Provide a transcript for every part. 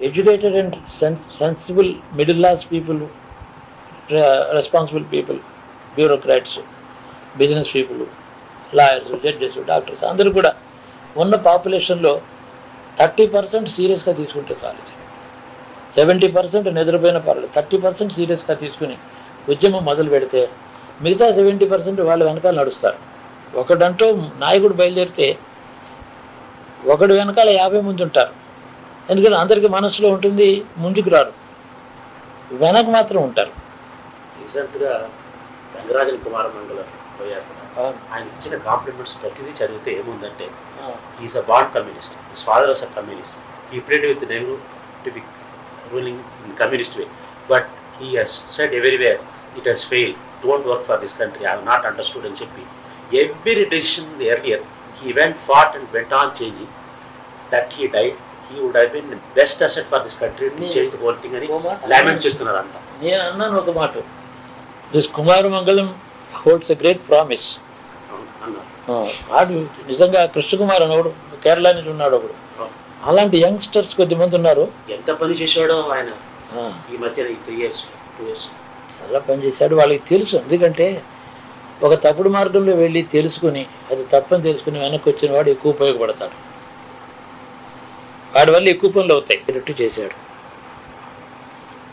Educated and sensible middle class people, responsible people, bureaucrats, business people, lawyers, judges, doctors అందరూ కూడా ఉన్న పాపులేషన్లో 30% సీరియస్గా తీసుకుంటే కాలేజ్, 70% నిద్రపోయిన పర్లేదు, 30% సీరియస్గా తీసుకుని ఉద్యమం మొదలు పెడితే మిగతా 70% వాళ్ళ వెనకాల నడుస్తారు. ఒకడంటూ నాయకుడు బయలుదేరితే ఒకడు వెనకాల 50 మంది ఉంటారు. ఎందుకంటే అందరికీ మనసులో ఉంటుంది, ముందుకు రారు, వెనక మాత్రం ఉంటారు. రీసెంట్గా రంగరాజన్ కుమార్ మంగళం పోయారు. ఆయన ఇచ్చిన కాంప్లిమెంట్స్ ప్రతిదీ చదివితే ఏముందంటే, is a bond communist, his father was a communist, he played with Nehru to be ruling in communist way, but he has said everywhere it has fail, don't work for this country, I have not understood అని చెప్పి every decision earlier he went fought and went on changing, that he died, he would have been the best asset for this country to change the whole thing అని lament చేస్తున్నారు అంతా. నేను అన్నాను ఒక మాట, this Kumar మంగళం హోల్డ్స్ ఎ గ్రేట్ ప్రామిస్ వాడు. నిజంగా కృష్ణకుమార్ అనేవాడు కేరళ నుంచి ఉన్నాడు ఒకడు, అలాంటి యంగ్స్టర్స్ కొద్దిమంది ఉన్నారు. ఎంత పని చేశాడో ఆయన ఈ మధ్య 3 years 2 years చాలా పని చేశాడు. వాళ్ళకి తెలుసు, ఎందుకంటే ఒక తప్పుడు మార్గంలో వెళ్ళి తెలుసుకుని అది తప్పని తెలుసుకుని వెనక్కి వచ్చిన వాడు ఎక్కువ ఉపయోగపడతాడు, వాడి వల్ల ఎక్కువ పనులు అవుతాయి. రెట్టు చేశాడు.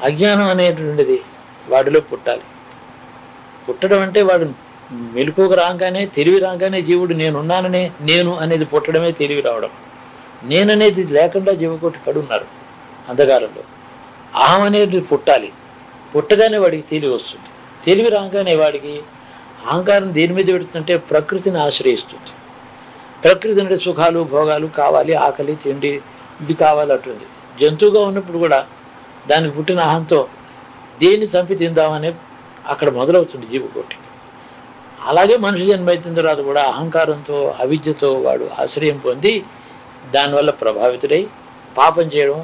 అజ్ఞానం అనేటువంటిది వాడిలో పుట్టాలి. పుట్టడం అంటే వాడు మెలుపుకు రాగానే, తెలివి రాగానే జీవుడు నేనున్నాననే, నేను అనేది పుట్టడమే తెలివి రావడం. నేననేది లేకుండా జీవకోటి పడున్నారు అంధకారంలో. అహం అనేది పుట్టాలి. పుట్టగానే వాడికి తెలివి వస్తుంది. తెలివి రాగానే వాడికి అహంకారం దేని మీద పెడుతుందంటే ప్రకృతిని ఆశ్రయిస్తుంది. ప్రకృతి అంటే సుఖాలు భోగాలు కావాలి, ఆకలి, తిండి, ఇది కావాలంటుంది. జంతువుగా ఉన్నప్పుడు కూడా దానికి పుట్టిన అహంతో దేన్ని చంపి తిందామనే అక్కడ మొదలవుతుంది జీవకోటి. అలాగే మనిషి జన్మైతున్న తర్వాత కూడా అహంకారంతో, అవిద్యతో వాడు ఆశ్రయం పొంది దానివల్ల ప్రభావితుడై పాపం చేయడం,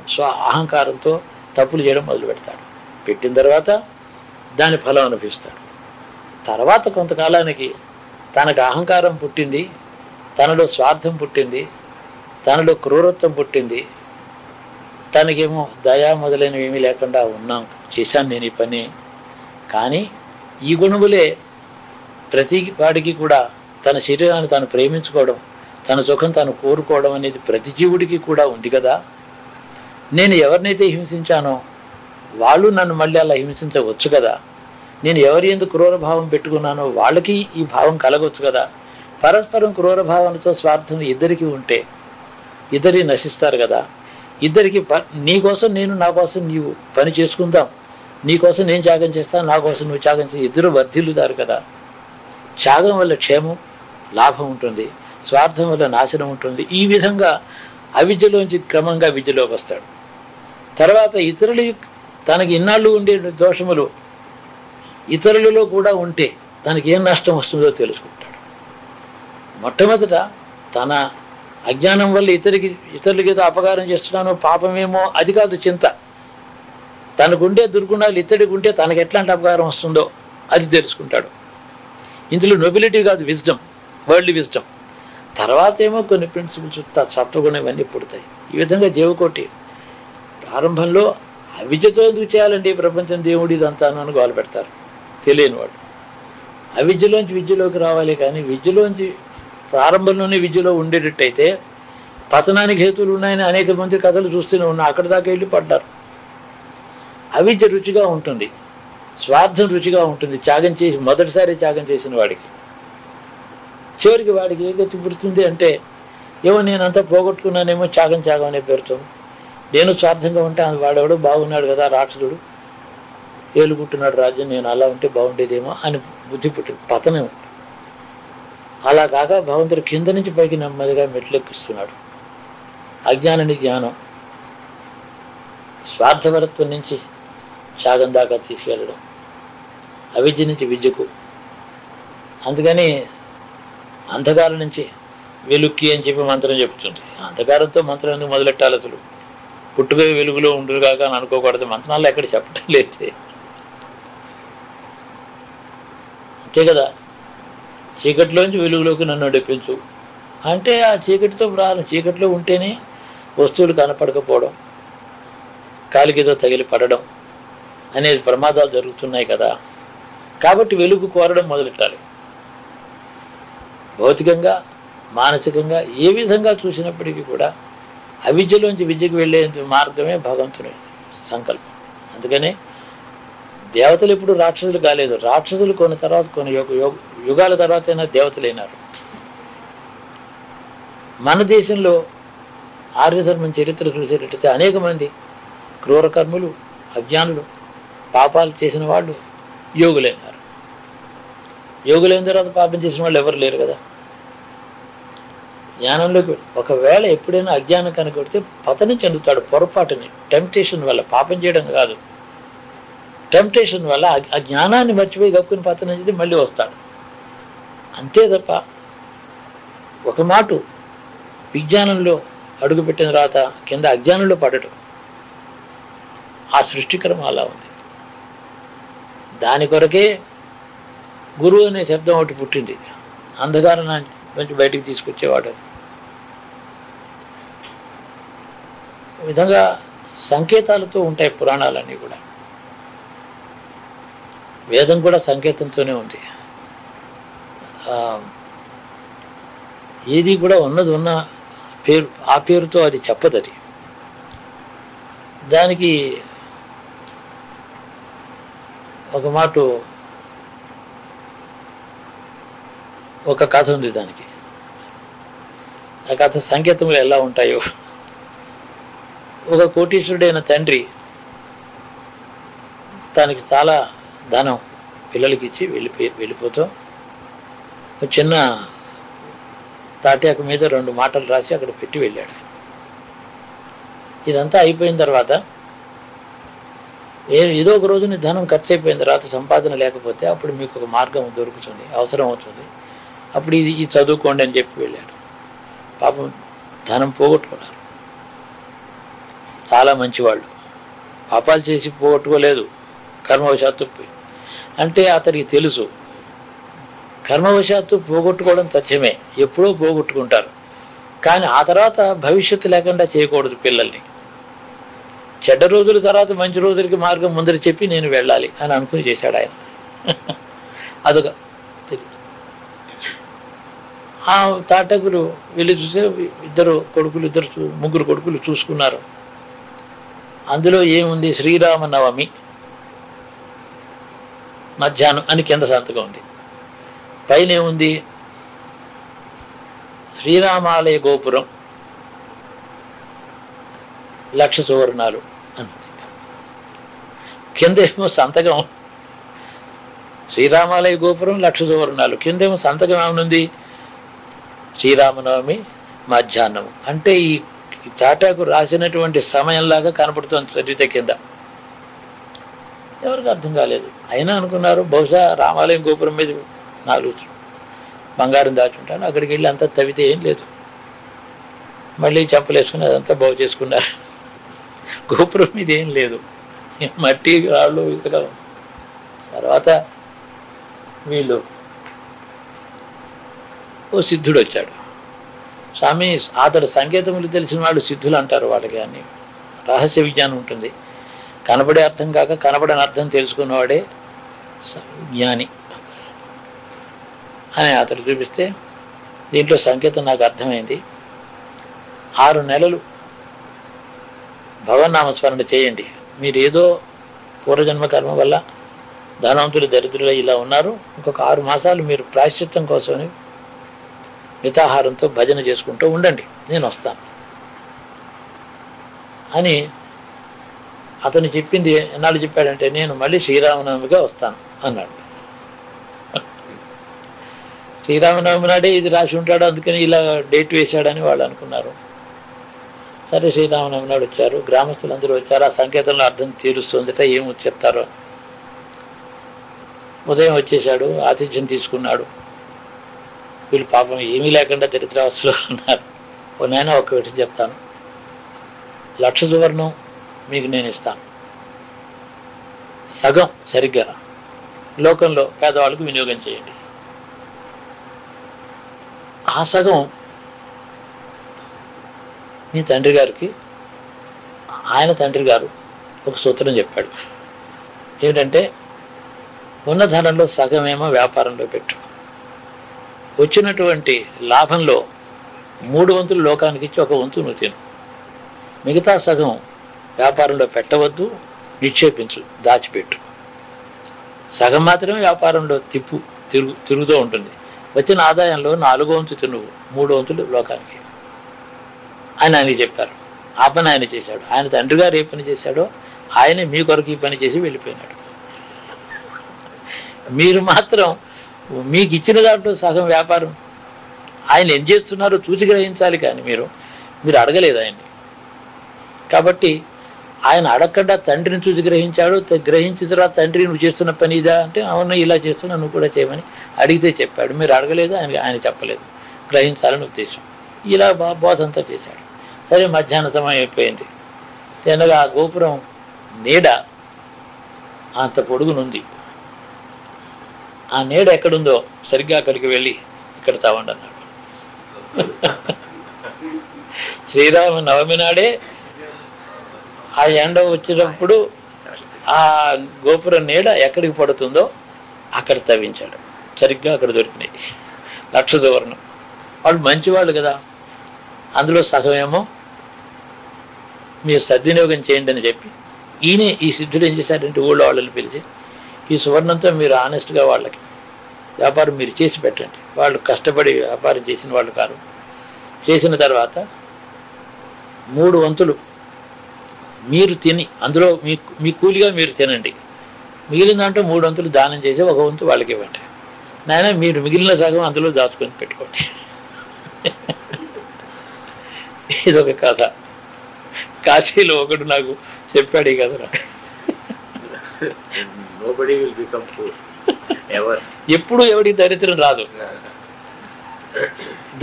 అహంకారంతో తప్పులు చేయడం మొదలు పెడతాడు. పెట్టిన తర్వాత దాని ఫలం అనిపిస్తాడు. తర్వాత కొంతకాలానికి తనకు అహంకారం పుట్టింది, తనలో స్వార్థం పుట్టింది, తనలో క్రూరత్వం పుట్టింది, తనకేమో దయా మొదలైనవి ఏమీ లేకుండా ఉన్నాం, చేశాను నేను ఈ పని. కానీ ఈ గుణములే ప్రతి వాడికి కూడా తన శరీరాన్ని తాను ప్రేమించుకోవడం, తన సుఖం తాను కోరుకోవడం అనేది ప్రతి జీవుడికి కూడా ఉంది కదా. నేను ఎవరినైతే హింసించానో వాళ్ళు నన్ను మళ్ళీ అలా హింసించవచ్చు కదా. నేను ఎవరి ఎందుకు క్రూర భావం పెట్టుకున్నానో వాళ్ళకి ఈ భావం కలగవచ్చు కదా. పరస్పరం క్రూర భావనతో స్వార్థం ఇద్దరికి ఉంటే ఇద్దరి నశిస్తారు కదా. ఇద్దరికి నీ కోసం నేను, నా కోసం నీవు పని చేసుకుందాం, నీ కోసం నేను త్యాగం చేస్తాను, నా కోసం నువ్వు త్యాగం చేసి ఇద్దరు వర్ధిల్లుతారు కదా. త్యాగం వల్ల క్షేమం, లాభం ఉంటుంది, స్వార్థం వల్ల నాశనం ఉంటుంది. ఈ విధంగా అవిద్యలోంచి క్రమంగా విద్యలోకి వస్తాడు. తర్వాత ఇతరులు తనకి ఇన్నాళ్ళు ఉండే దోషములు ఇతరులలో కూడా ఉంటే తనకి ఏం నష్టం వస్తుందో తెలుసుకుంటాడు. మొట్టమొదట తన అజ్ఞానం వల్ల ఇతరులకి ఏదో అపకారం చేస్తున్నానో పాపమేమో అది కాదు చింత. తనకుండే దుర్గుణాలు ఇతడికి ఉంటే తనకు ఎట్లాంటి అపకారం వస్తుందో అది తెలుసుకుంటాడు. ఇందులో నొబిలిటీ కాదు, విజ్డమ్, వరల్డ్ విజ్డమ్. తర్వాత ఏమో కొన్ని ప్రిన్సిపల్స్, సత్వగుణం ఇవన్నీ పుడతాయి. ఈ విధంగా జీవకోటి ప్రారంభంలో అవిద్యతో ఎందుకు చేయాలండి ప్రపంచం, దేవుడు ఇదంతా అని గోల పెడతారు తెలియని వాళ్ళు. అవిద్యలోంచి విద్యలోకి రావాలి. కానీ విద్యలోంచి ప్రారంభంలోనే విద్యలో ఉండేటట్టయితే పతనానికి హేతువులు ఉన్నాయని అనేక మంది కథలు చూస్తూనే ఉన్నా, అక్కడి దాకా వెళ్ళి పడ్డారు. అవిద్య రుచిగా ఉంటుంది, స్వార్థం రుచిగా ఉంటుంది. త్యాగం చేసి మొదటిసారి త్యాగం చేసిన వాడికి చివరికి వాడికి ఏ గతి పుడుతుంది అంటే, ఏమో నేనంతా పోగొట్టుకున్నానేమో త్యాగం అనే పేరుతో, నేను స్వార్థంగా ఉంటే వాడెవడో బాగున్నాడు కదా, రాక్షసుడు ఏలుకుంటున్నాడు రాజ్యం, నేను అలా ఉంటే బాగుండేదేమో అని బుద్ధి పుట్టింది, పతనం. అలా కాక భగవంతుడు కింద నుంచి పైకి నెమ్మదిగా మెట్లెక్కిస్తున్నాడు. అజ్ఞానాన్ని జ్ఞానం, స్వార్థపరత్వం నుంచి త్యాగం దాకా తీసుకెళ్ళడం, అవిద్య నుంచి విద్యకు. అందుకని అంధకారం నుంచి వెలుక్కి అని చెప్పి మంత్రం చెప్తుంది. అంధకారంతో మంత్రం ఎందుకు మొదలెట్టాలి? అసలు పుట్టుకో వెలుగులో ఉండరు కాక అని అనుకోకూడదు. మంత్రాల్లో ఎక్కడ చెప్పటం లేదు, అంతే కదా. చీకటిలోంచి వెలుగులోకి నన్ను నడిపించు అంటే ఆ చీకటితో ప్రారంభం. చీకటిలో ఉంటేనే వస్తువులు కనపడకపోవడం, కాలికి ఏదో తగిలి పడడం అనేది ప్రమాదాలు జరుగుతున్నాయి కదా. కాబట్టి వెలుగు కోరడం మొదలెట్టాలి. భౌతికంగా మానసికంగా ఏ విధంగా చూసినప్పటికీ కూడా అవిద్యలోంచి విద్యకు వెళ్ళే మార్గమే భగవంతుని సంకల్పం. అందుకనే దేవతలు ఎప్పుడు రాక్షసులు కాలేదు. రాక్షసులు కొన్ని తర్వాత కొన్ని యుగాల తర్వాత అయినా దేవతలైనారు. మన దేశంలో ఆర్యధర్మం చరిత్ర చూసేటట్టయితే అనేక మంది క్రూరకర్ములు, అజ్ఞానులు, పాపాలు చేసిన వాళ్ళు యోగులైనారు. యోగులైన తర్వాత పాపం చేసిన వాళ్ళు ఎవరు లేరు కదా. జ్ఞానంలోకి ఒకవేళ ఎప్పుడైనా అజ్ఞానం కనుకొడితే పతనం చెందుతాడు పొరపాటుని, టెంప్టేషన్ వల్ల. పాపం చేయడం కాదు, టెంప్టేషన్ వల్ల ఆ జ్ఞానాన్ని మర్చిపోయి గప్పుకుని పతనం చెంది మళ్ళీ వస్తాడు. అంతే తప్ప ఒక మాట విజ్ఞానంలో అడుగుపెట్టిన తర్వాత కింద అజ్ఞానంలో పడటం, ఆ సృష్టికరం అలా ఉంది. దాని కొరకే గురువు అనే శబ్దం ఒకటి పుట్టింది. అంధకారం నుంచి బయటికి తీసుకొచ్చేవాడు. ఈ విధంగా సంకేతాలతో ఉంటాయి పురాణాలన్నీ కూడా. వేదం కూడా సంకేతంతోనే ఉంది. ఏది కూడా ఉన్నది ఉన్న పేరు, ఆ పేరుతో అది చెప్పదు. అది దానికి ఒక మాట, ఒక కథ ఉంది దానికి. ఆ కథ సంకేతములు ఎలా ఉంటాయో. ఒక కోటీశ్వరుడైన తండ్రి తనకి చాలా ధనం పిల్లలకి ఇచ్చి వెళ్ళిపోతూ చిన్న తాటాకు మీద 2 మాటలు రాసి అక్కడ పెట్టి వెళ్ళాడు. ఇదంతా అయిపోయిన తర్వాత ఏదో ఒక రోజు నీ ధనం ఖర్చు అయిపోయిన తర్వాత సంపాదన లేకపోతే అప్పుడు మీకు ఒక మార్గం దొరుకుతుంది, అవసరం అవుతుంది, అప్పుడు ఇది చదువుకోండి అని చెప్పి వెళ్ళాడు. పాపం ధనం పోగొట్టుకున్నారు. చాలా మంచివాళ్ళు, పాపాలు చేసి పోగొట్టుకోలేదు, కర్మవశాత్తు అంటే అతనికి తెలుసు కర్మవశాత్తు పోగొట్టుకోవడం తథ్యమే, ఎప్పుడో పోగొట్టుకుంటారు. కానీ ఆ తర్వాత భవిష్యత్తు లేకుండా చేయకూడదు పిల్లల్ని. చెడ్డ రోజుల తర్వాత మంచి రోజులకి మార్గం ముందర చెప్పి నేను వెళ్ళాలి అని అనుకుని చేశాడు ఆయన. అదొక ఆ తాటకులు వెళ్ళి చూసే ముగ్గురు కొడుకులు చూసుకున్నారు. అందులో ఏముంది, శ్రీరామనవమి మధ్యాహ్నం అని కింద సంతకం ఉంది. పైన ఏముంది, శ్రీరామాలయ గోపురం 1,00,000 సువర్ణాలు అని. కిందేమో సంతకం శ్రీరామాలయ గోపురం 1,00,000 సువర్ణాలు, కిందేమో సంతకం ఏమనుంది, శ్రీరామనవమి మధ్యాహ్నం. అంటే ఈ తాటాకు రాసినటువంటి సమయంలాగా కనపడుతుంది చదివితే కింద. ఎవరికి అర్థం కాలేదు. అయినా అనుకున్నారు బహుశా రామాలయం గోపురం మీద 4 బంగారం దాచుంటాను, అక్కడికి వెళ్ళి అంతా తవ్వితే ఏం లేదు. మళ్ళీ చెంపలేసుకుని అదంతా బాగు చేసుకున్నారు. గోపురం మీద ఏం లేదు, మట్టి రాళ్ళు ఇసుక. తర్వాత వీళ్ళు ఓ సిద్ధుడు వచ్చాడు. స్వామి, అతడు సంకేతములు తెలిసిన వాళ్ళు సిద్ధులు అంటారు. వాళ్ళకి అన్ని రహస్య విజ్ఞానం ఉంటుంది. కనబడే అర్థం కాక కనబడని అర్థం తెలుసుకున్నవాడే జ్ఞాని అని అతడు చూపిస్తే, దీంట్లో సంకేతం నాకు అర్థమైంది. 6 నెలలు భగవన్నామస్మరణ చేయండి. మీరు ఏదో పూర్వజన్మ కర్మ వల్ల ధనవంతులు దరిద్రులు ఇలా ఉన్నారు. ఇంకొక 6 మాసాలు మీరు ప్రాయశ్చిత్తం కోసమని మితాహారంతో భజన చేసుకుంటూ ఉండండి, నేను వస్తాను అని అతను చెప్పింది. ఎన్నాళ్ళు చెప్పాడంటే, నేను మళ్ళీ శ్రీరామనవమిగా వస్తాను అన్నాడు. శ్రీరామనవమి నాడే ఇది రాసి ఉంటాడు, అందుకని ఇలా డేట్ వేశాడని వాళ్ళు అనుకున్నారు. సరే, శ్రీరామనవమి నాడు వచ్చారు, గ్రామస్తులందరూ వచ్చారు. ఆ సంకేతంలో అర్థం తీరుస్తుందట, ఏమో చెప్తారో. ఉదయం వచ్చేసాడు, ఆతిథ్యం తీసుకున్నాడు. వీళ్ళు పాపం ఏమీ లేకుండా దరిద్రావస్థలో ఉన్నారు. ఓ నాయన ఒక్కటి చెప్తాను, 1,00,000 సువర్ణం మీకు నేను ఇస్తాను, సగం సరిగ్గా లోకంలో పేదవాళ్ళకు వినియోగం చేయండి. ఆ సగం మీ తండ్రి గారికి, ఆయన తండ్రి గారు ఒక సూత్రం చెప్పాడు. ఏమిటంటే ఉన్న ధనంలో సగమేమో వ్యాపారంలో పెట్టు, వచ్చినటువంటి లాభంలో 3 వంతులు లోకానికి ఇచ్చి 1 వంతు నువ్వు తిను, మిగతా సగం వ్యాపారంలో పెట్టవద్దు, నిక్షేపించు, దాచిపెట్టు. సగం మాత్రమే వ్యాపారంలో తిరుగుతూ ఉంటుంది. వచ్చిన ఆదాయంలో 4వ వంతు తిను, 3 వంతులు లోకానికి. ఆయనకి చెప్పారు. ఆ పని ఆయన చేశాడు. ఆయన తండ్రి గారు ఏ పని చేశాడో ఆయనే మీ కొరకు ఈ పని చేసి వెళ్ళిపోయినాడు. మీరు మాత్రం మీకు ఇచ్చిన దాంట్లో సగం వ్యాపారం ఆయన ఏం చేస్తున్నారో చూసి గ్రహించాలి, కానీ మీరు అడగలేదు ఆయన్ని. కాబట్టి ఆయన అడగకుండా తండ్రిని చూసి గ్రహించాడు. గ్రహించిన తర్వాత తండ్రి నువ్వు చేస్తున్న పని ఇదా అంటే, అవును ఇలా చేస్తున్నా, నువ్వు కూడా చేయమని అడిగితే చెప్పాడు. మీరు అడగలేదు, ఆయన చెప్పలేదు, గ్రహించాలని ఉద్దేశం. ఇలా బోధంతా చేశాడు. సరే, మధ్యాహ్న సమయం అయిపోయింది. తినగా ఆ గోపురం నీడ అంత పొడుగునుంది. ఆ నీడ ఎక్కడుందో సరిగ్గా అక్కడికి వెళ్ళి ఇక్కడ తావండి అన్నాడు. శ్రీరామ నవమి నాడే ఆ ఎండ వచ్చినప్పుడు ఆ గోపురం నీడ ఎక్కడికి పడుతుందో అక్కడ తవ్వించాడు. సరిగ్గా అక్కడ దొరికినాయి 1,00,000 సువర్ణం. వాళ్ళు మంచివాళ్ళు కదా, అందులో సగమేమో మీరు సద్వినియోగం చేయండి అని చెప్పి ఈ సిద్ధుడు ఏం చేశాడంటే ఊళ్ళో వాళ్ళని పిలిచి, ఈ సువర్ణంతో మీరు ఆనెస్ట్గా వాళ్ళకి వ్యాపారం మీరు చేసి పెట్టండి. వాళ్ళు కష్టపడి వ్యాపారం చేసిన వాళ్ళు కాదు. చేసిన తర్వాత 3 వంతులు మీరు తిని అందులో మీ కూలిగా మీరు తినండి, మిగిలిన దాంట్లో 3 వంతులు దానం చేసి 1 వంతు వాళ్ళకి ఇవ్వండి. నాయన మీరు మిగిలిన సగం అందులో దాచుకొని పెట్టుకోండి. ఇదొక కథ. కాశీలో ఒకడు నాకు చెప్పాడు ఈ కథ. ఎప్పుడు ఎవడికి దరిద్రం రాదు.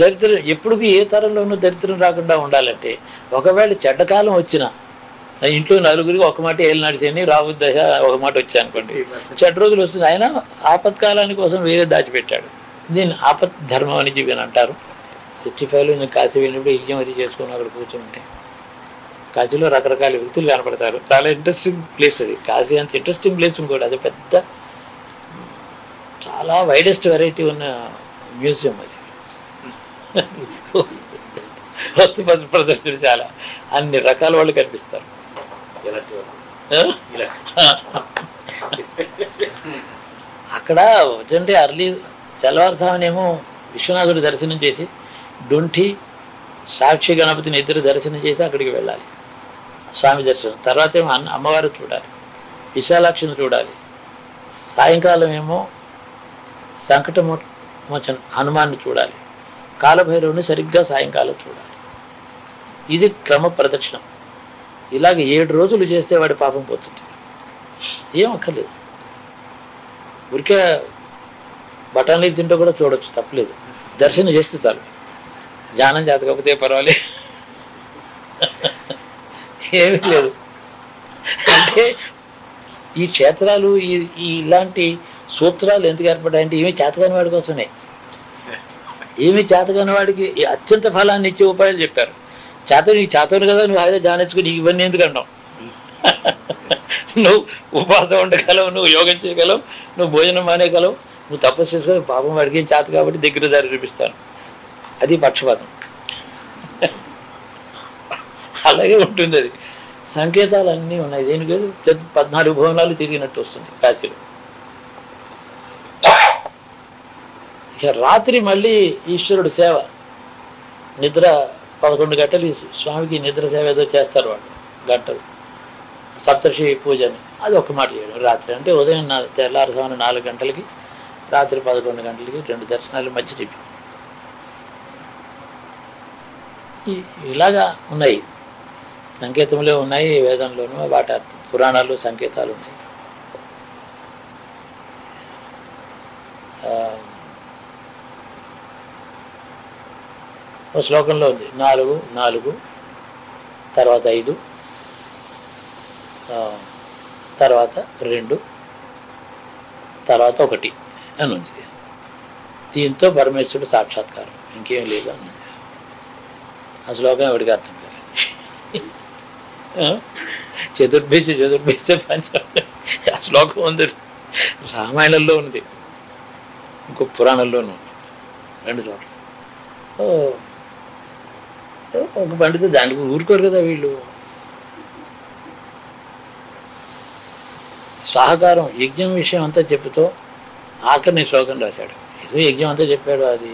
దరిద్రం ఎప్పుడు ఏ తరంలోనూ దరిద్రం రాకుండా ఉండాలంటే, ఒకవేళ చెడ్డకాలం వచ్చినా ఇంట్లో నలుగురికి ఒక మాట ఏళ్ళు చేయని రావు దశ ఒక మాట వచ్చా అనుకోండి, చెడ్డ రోజులు వస్తుంది. ఆయన ఆపత్కాలాని కోసం వేరే దాచిపెట్టాడు. దీన్ని ఆపత్ ధర్మం అని చెప్పి అంటారు. 65లో నేను కాశీ వెళ్ళినప్పుడు యజ్ఞం అది చేసుకుని అక్కడ కూర్చుంటే కాశీలో రకరకాల వ్యక్తులు కనపడతారు. చాలా ఇంట్రెస్టింగ్ ప్లేస్ అది. కాశీ అంత ఇంట్రెస్టింగ్ ప్లేస్ కూడా అది పెద్ద చాలా వైడెస్ట్ వెరైటీ ఉన్న మ్యూజియం అది. వస్తు ప్రదర్శన చాలా అన్ని రకాల వాళ్ళు కనిపిస్తారు. అక్కడ వద్దంటే అర్లీ తెల్లవారుజామునేమో విశ్వనాథుడి దర్శనం చేసి డొంఠి సాక్షి గణపతిని ఇద్దరు దర్శనం చేసి అక్కడికి వెళ్ళాలి, స్వామి దర్శనం. తర్వాత ఏమో అమ్మవారు చూడాలి, విశాలాక్షిని చూడాలి. సాయంకాలం ఏమో సంకటమోచన హనుమాన్ని చూడాలి, కాలభైరవుని సరిగ్గా సాయంకాలం చూడాలి. ఇది క్రమ ప్రదక్షిణం. ఇలాగ 7 రోజులు చేస్తే వాడి పాపం పోతుంది. ఏం అక్కర్లేదు, ఊరికే బఠానీలు తింటూ కూడా చూడొచ్చు, తప్పలేదు. దర్శనం చేస్తే చాలు. ధ్యానం చేతకపోతే పర్వాలేదు, ఏమీ లేదు. అంటే ఈ క్షేత్రాలు ఇలాంటి సూత్రాలు ఎందుకు ఏర్పడ్డాయంటే ఏమీ చేతకాని వాడి కోసమే. ఏమీ చేతకాని వాడికి అత్యంత ఫలాన్ని ఇచ్చే ఉపాయాలు చెప్పారు. నీకు చేతను కదా, నువ్వు హాయిగా ధ్యానించుకుని నీకు ఇవన్నీ ఎందుకు అన్నావు? నువ్వు ఉపవాసం ఉండగలవు, నువ్వు యోగం చేయగలవు, నువ్వు భోజనం మానేయగలవు, నువ్వు తపస్సు చేసుకో. పాపం వాడికి ఏం చేత కాబట్టి దగ్గర దారి చూపిస్తాను. అది పక్షపాతం. అలాగే ఉంటుంది అది. సంకేతాలు అన్నీ ఉన్నాయి. దేనికి 14 భవనాలు తిరిగినట్టు వస్తుంది కాశీలో. ఇక రాత్రి మళ్ళీ ఈశ్వరుడు సేవ, నిద్ర 11 గంటలు స్వామికి నిద్ర సేవ ఏదో చేస్తారు వాళ్ళు, గంటలు సప్తర్షి పూజ అని. అది ఒక మాట చేయడం రాత్రి. అంటే ఉదయం తెల్లారుజామున 4 గంటలకి, రాత్రి 11 గంటలకి 2 దర్శనాలు మధ్య చెప్పి ఇలాగా ఉన్నాయి. సంకేతంలో ఉన్నాయి, వేదంలోనూ వాటి పురాణాలు సంకేతాలు ఉన్నాయి. ఒక శ్లోకంలో ఉంది 4 4, తర్వాత 5, తర్వాత 2, తర్వాత 1 అని ఉంది. దీంతో పరమేశ్వరుడు సాక్షాత్కారం, ఇంకేం లేదు అని. ఆ శ్లోకం ఎవరికి అర్థం కాలేదు. చతుర్భేష పంచ ఆ శ్లోకం ఉంది, రామాయణంలో ఉంది, ఇంకో పురాణంలోనూ ఉంది, 2 చోట్ల. ఒక పండితుడు దానికి ఊరుకోరు కదా వీళ్ళు. సహకారం యజ్ఞం విషయం అంతా చెప్పుతూ ఆఖరిని శ్లోకం రాశాడు. ఏదో యజ్ఞం అంతా చెప్పాడు, అది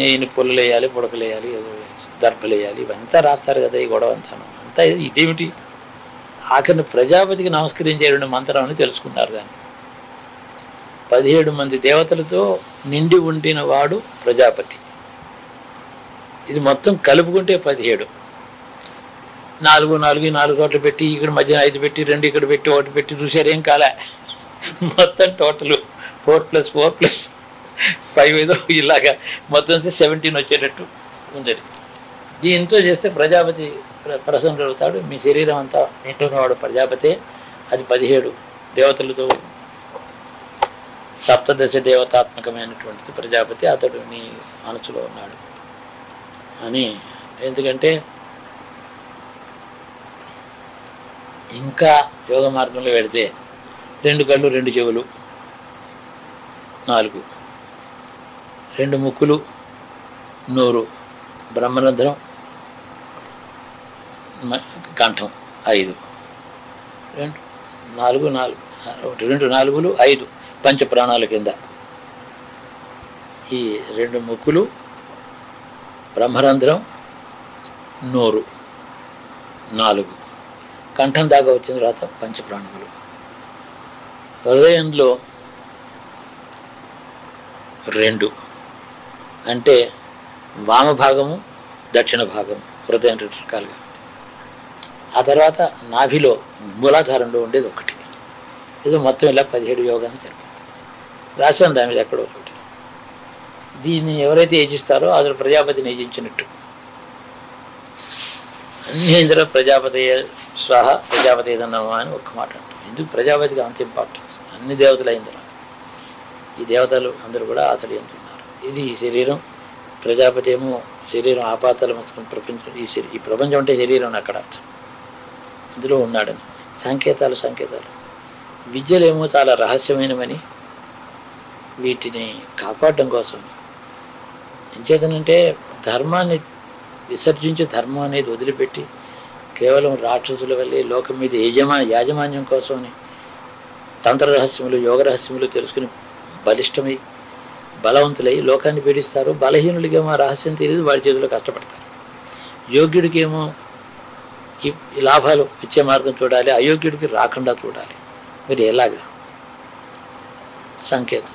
ఈయన పుల్లలు వేయాలి, పుడకలు వేయాలి, ఏదో దర్భలు వేయాలి, ఇవంతా రాస్తారు కదా ఈ గొడవ అంతా ఇదేమిటి. ఆఖరిని ప్రజాపతికి నమస్కరించే 2 మంత్రం అని తెలుసుకున్నారు. దాన్ని 17 మంది దేవతలతో నిండి ఉండిన వాడు ప్రజాపతి. ఇది మొత్తం కలుపుకుంటే 17. 4 చోట్ల పెట్టి ఇక్కడ మధ్యన 5 పెట్టి 2 ఇక్కడ పెట్టి 1 పెట్టి చూసారు, ఏం కాలే. మొత్తం టోటల్ 4+4+5 ఏదో ఇలాగా మొత్తం 17 వచ్చేటట్టు ఉంది. దీంతో చేస్తే ప్రజాపతి ప్రసన్నుడు అవుతాడు. మీ శరీరం అంతా నింటున్నవాడు ప్రజాపతే, అది 17 దేవతలతో సప్తదశ దేవతాత్మకమైనటువంటిది ప్రజాపతి, అతడు నీ మనసులో ఉన్నాడు అని. ఎందుకంటే ఇంకా యోగ మార్గంలో వెళితే 2 కళ్ళు 2 చెవులు 4, 2 ముక్కులు, నోరు, బ్రహ్మరంధ్రం, కంఠం 5, 2 నాలుగులు 5 పంచ ప్రాణాల కింద. ఈ 2 ముక్కులు, బ్రహ్మరంధ్రం, నోరు 4, కంఠం దాకా వచ్చిన తర్వాత పంచప్రాణములు. హృదయంలో 2 అంటే వామభాగము దక్షిణ భాగము, హృదయం 2 రకాలుగా. ఆ తర్వాత నాభిలో మూలాధారంలో ఉండేది 1. ఏదో మొత్తం ఇలా 17 యోగాన్ని సరిపోతుంది. రాశాను దాని మీద ఎక్కడో ఒకటి. దీన్ని ఎవరైతే యజిస్తారో అతడు ప్రజాపతిని యజించినట్టు. అన్ని ఇందులో ప్రజాపతి స్వాహ ప్రజాపతి ఏదన్నామా అని ఒక్క మాట అంటాం. ఎందుకు ప్రజాపతికి అంత ఇంపార్టెన్స్? అన్ని దేవతలు అయిన తర్వాత ఈ దేవతలు అందరూ కూడా అతడు ఎంతున్నారు. ఇది శరీరం. ప్రజాపతి ఏమో శరీరం ఆపాతాల మస్తకం ప్రపంచం. ఈ ప్రపంచం అంటే శరీరం అక్కడ అర్థం. అందులో ఉన్నాడని సంకేతాలు. విద్యలేమో చాలా రహస్యమైనవని వీటిని కాపాడడం కోసం ఎంచేతనంటే ధర్మాన్ని విసర్జించి ధర్మం అనేది వదిలిపెట్టి కేవలం రాక్షసుల వల్లే లోకం మీద యాజమాన్యం కోసమని తంత్ర రహస్యములు యోగ రహస్యములు తెలుసుకుని బలిష్టమై బలవంతులై లోకాన్ని పీడిస్తారు. బలహీనులకి ఏమో రహస్యం తెలియదు, వాడి చేతిలో కష్టపడతారు. యోగ్యుడికేమో ఈ లాభాలు ఇచ్చే మార్గం చూడాలి, అయోగ్యుడికి రాకుండా చూడాలి. మరి ఎలాగా? సంకేతం.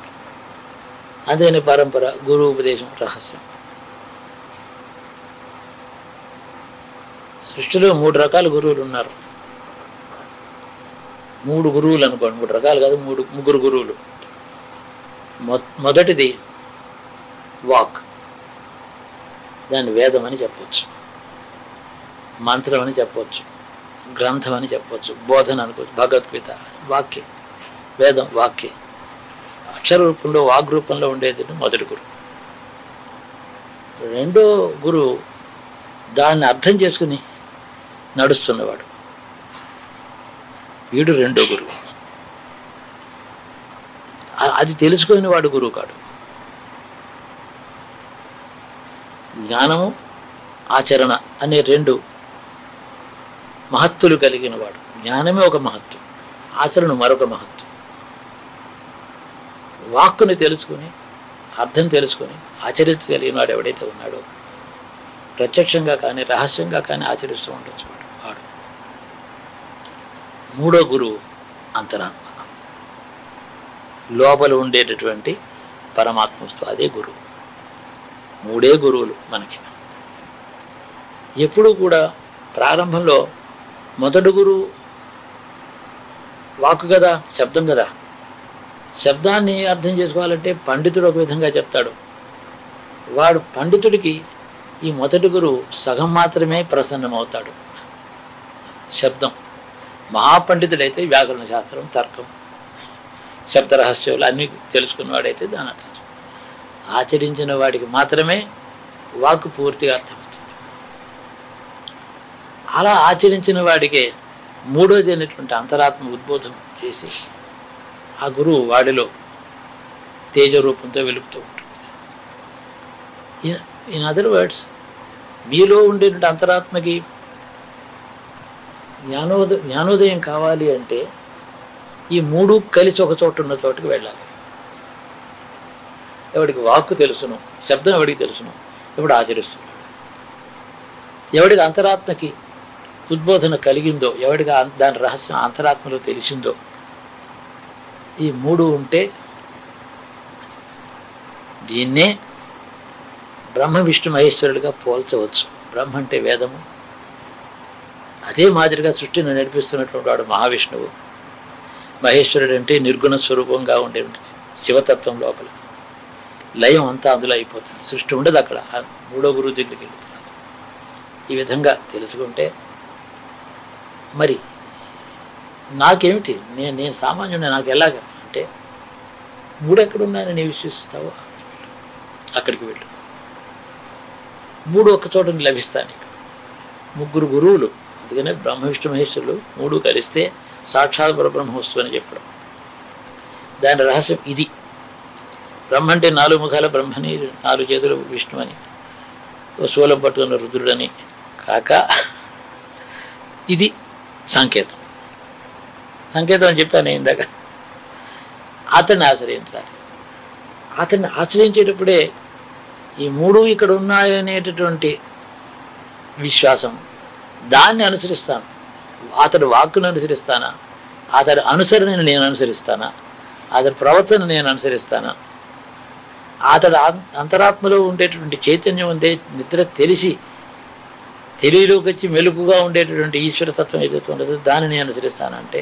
అదేని పరంపర, గురువు ఉపదేశం, రహస్యం. సృష్టిలో 3 రకాల గురువులు ఉన్నారు. 3 గురువులు అనుకోండి, 3 రకాలు కాదు, 3 గురువులు. మొదటిది వాక్, దాన్ని వేదం అని చెప్పవచ్చు, మంత్రం అని చెప్పవచ్చు, గ్రంథం అని చెప్పవచ్చు, బోధన అనుకోవచ్చు. భగవద్గీత వాక్యం, వేదం వాక్యం. అక్షర రూపంలో వాగ్ రూపంలో ఉండేది మొదటి గురువు. రెండో గురువు దాన్ని అర్థం చేసుకుని నడుస్తున్నవాడు, వీడు రెండో గురువు. అది తెలుసుకుని వాడు గురువు కాడు. జ్ఞానము ఆచరణ అనే 2 మహత్తులు కలిగిన వాడు. జ్ఞానమే ఒక మహత్తు, ఆచరణ మరొక మహత్తు. వాక్కుని తెలుసుకుని అర్థం తెలుసుకుని ఆచరించగలిగిన వాడు ఎవడైతే ఉన్నాడో ప్రత్యక్షంగా కానీ రహస్యంగా కానీ ఆచరిస్తూ ఉండొచ్చు వాడు. మూడో గురువు అంతరాత్మ, లోపల ఉండేటటువంటి పరమాత్మస్తు, అదే గురువు. 3 గురువులు మనకి. ఎప్పుడూ కూడా ప్రారంభంలో మొదటి గురువు వాక్కు కదా, శబ్దం కదా. శబ్దాన్ని అర్థం చేసుకోవాలంటే పండితుడు ఒక విధంగా చెప్తాడు. వాడు పండితుడికి ఈ మొదటి గురువు సగం మాత్రమే ప్రసన్నమవుతాడు. శబ్దం. మహాపండితుడైతే వ్యాకరణ శాస్త్రం, తర్కం, శబ్ద రహస్యాలు అన్నీ తెలుసుకున్నవాడైతే దాని అర్థం. ఆచరించిన వాడికి మాత్రమే వాక్కు పూర్తిగా అర్థమవుతుంది. అలా ఆచరించిన వాడికే మూడోది అనేటువంటి అంతరాత్మ ఉద్బోధం చేసి ఆ గురువు వాడిలో తేజరూపంతో వెలుపుతూ ఉంటుంది. ఇన్ అదర్ వర్డ్స్, మీలో ఉండేటువంటి అంతరాత్మకి జ్ఞానోదయం కావాలి అంటే ఈ మూడు కలిసి ఒక చోట ఉన్న చోటుకి వెళ్ళాలి. ఎవడికి వాక్కు తెలుసును, శబ్దం ఎవడికి తెలుసును, ఎవడు ఆచరిస్తున్నాడు. ఎవడికి అంతరాత్మకి ఉద్బోధన కలిగిందో, ఎవడికి దాని రహస్యం అంతరాత్మలో తెలిసిందో, ఈ మూడు ఉంటే దీన్నే బ్రహ్మ విష్ణు మహేశ్వరుడిగా పోల్చవచ్చు. బ్రహ్మ అంటే వేదము, అదే మాదిరిగా సృష్టిని నడిపిస్తున్నటువంటి వాడు మహావిష్ణువు. మహేశ్వరుడు అంటే నిర్గుణ స్వరూపంగా ఉండే శివతత్వం లోపల లయం అంతా అందులో అయిపోతుంది. సృష్టి ఉండదు అక్కడ. మూడో గురువు దగ్గరికి వెళ్తున్నారు. ఈ విధంగా తెలుసుకుంటే మరి నాకేమిటి, నేను సామాన్యుడిని, నాకు ఎలాగ అంటే మూడు ఎక్కడున్నాయని నేను విశ్వసిస్తావు, అక్కడికి వెళ్ళు. మూడు ఒక్క చోట లభిస్తాను. ముగ్గురు గురువులు, అందుకనే బ్రహ్మ విష్ణు మహేశ్వరులు మూడు కలిస్తే సాక్షాత్ పరబ్రహ్మోత్సవం అని చెప్పడం. దాని రహస్యం ఇది. బ్రహ్మ అంటే 4 ముఖాల బ్రహ్మని, 4 చేతులు విష్ణు అని, శూలం పట్టుకున్న రుద్రుడని కాక ఇది సంకేతం. సంకేతం అని చెప్పాను ఇందాక. అతన్ని ఆశ్రయించాలి. అతన్ని ఆశ్రయించేటప్పుడే ఈ మూడు ఇక్కడ ఉన్నాయనేటటువంటి విశ్వాసం, దాన్ని అనుసరిస్తాను. అతడు వాక్కును అనుసరిస్తానా, అతడి అనుసరణను నేను అనుసరిస్తానా, అతడి ప్రవర్తన నేను అనుసరిస్తానా, అతడు అంతరాత్మలో ఉండేటువంటి చైతన్యం ఉండే నిద్ర తెలివిలోకి వచ్చి మెలుపుగా ఉండేటటువంటి ఈశ్వరతత్వం ఏదైతే ఉండదో దాన్ని నేను అనుసరిస్తానంటే,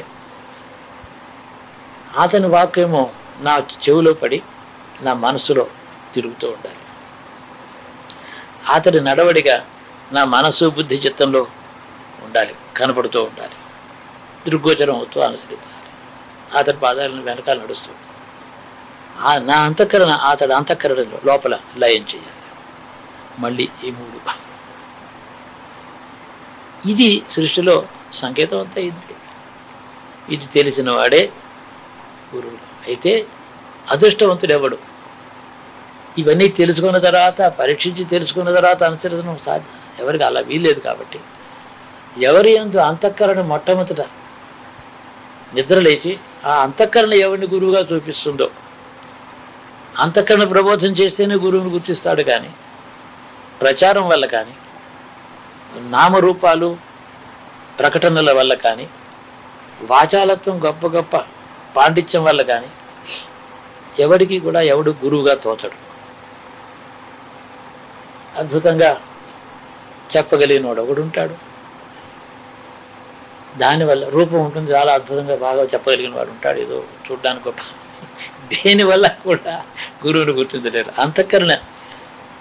అతని వాక్యేమో నా చెవిలో పడి నా మనస్సులో తిరుగుతూ ఉండాలి. అతడి నడవడిగా నా మనస్సు బుద్ధి చిత్తంలో ఉండాలి, కనపడుతూ ఉండాలి, దృగ్గోచరం అవుతూ అనుసరించాలి. అతడి పాదాలను వెనకాల నడుస్తూ నా అంతఃకరణ అతడి అంతఃకరణ లోపల లయం చేయాలి. మళ్ళీ ఈ మూడు, ఇది సృష్టిలో సంకేతం అంతా ఇది. ఇది తెలిసిన వాడే గురువు. అయితే అదృష్టవంతుడు ఎవడు? ఇవన్నీ తెలుసుకున్న తర్వాత, పరీక్షించి తెలుసుకున్న తర్వాత అనుసరించడం సాధ్యం. ఎవరికి అలా వీల్లేదు. కాబట్టి ఎవరి యందు అంతఃకరణ మొట్టమొదట నిద్రలేచి ఆ అంతఃకరణ ఎవరిని గురువుగా చూపిస్తుందో, అంతఃకరణ ప్రబోధం చేస్తేనే గురువుని గుర్తిస్తాడు. కానీ ప్రచారం వల్ల కానీ, నామరూపాలు ప్రకటనల వల్ల కానీ, వాచాలత్వం గొప్ప గొప్ప పాండిత్యం వల్ల కానీ ఎవడికి కూడా ఎవడు గురువుగా తోచడు. అద్భుతంగా చెప్పగలిగిన వాడు ఒకడు ఉంటాడు. దానివల్ల రూపం ఉంటుంది, చాలా అద్భుతంగా బాగా చెప్పగలిగిన వాడు ఉంటాడు, ఏదో చూడ్డానికి గొప్ప. దేనివల్ల కూడా గురువుని గుర్తించలేరు. అంతఃకరణ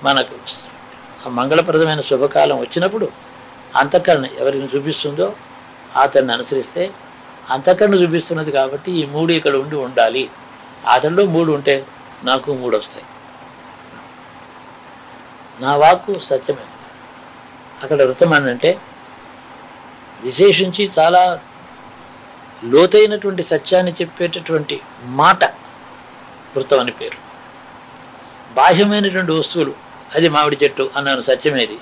మనకు మంగళప్రదమైన శుభకాలం వచ్చినప్పుడు అంతఃకరణ ఎవరిని చూపిస్తుందో అతన్ని అనుసరిస్తే, అంతఃకరణ చూపిస్తున్నది కాబట్టి ఈ మూడు ఇక్కడ ఉండాలి. అతనిలో మూడు ఉంటే నాకు మూడు వస్తాయి. నా వాక్కు సత్యమే. అక్కడ వృతం అంటే విశేషించి చాలా లోతైనటువంటి సత్యాన్ని చెప్పేటటువంటి మాట వృతం అని పేరు. బాహ్యమైనటువంటి వస్తువులు, అది మామిడి చెట్టు అన్నాను, సత్యమేది.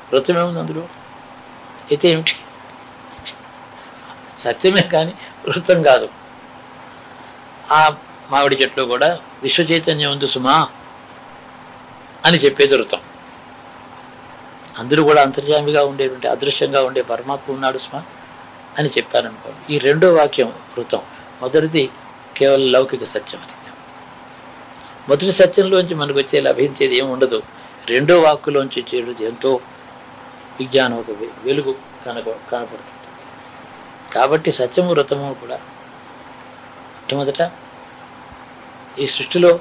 వృతమేముంది అందులో? అయితే ఏమిటి? సత్యమే కానీ వృతం కాదు. ఆ మామిడి చెట్లు కూడా విశ్వ చైతన్యం ఉంది సుమా అని చెప్పేది వృతం. అందరూ కూడా అంతర్యామిగా ఉండేటువంటి అదృశ్యంగా ఉండే పరమాత్మ ఉన్నాడు సుమా అని చెప్పారనుకో. ఈ రెండో వాక్యం వృతం. మొదటిది కేవలం లౌకిక సత్యం. అది మొదటి సత్యంలోంచి మనకు వచ్చే లభించేది ఏమి ఉండదు. రెండో వాక్కులోంచి వచ్చేది ఎంతో విజ్ఞానం, ఒక వెలుగు కనపడుతుంది. కాబట్టి సత్యము వృతము కూడా మొట్టమొదట ఈ సృష్టిలో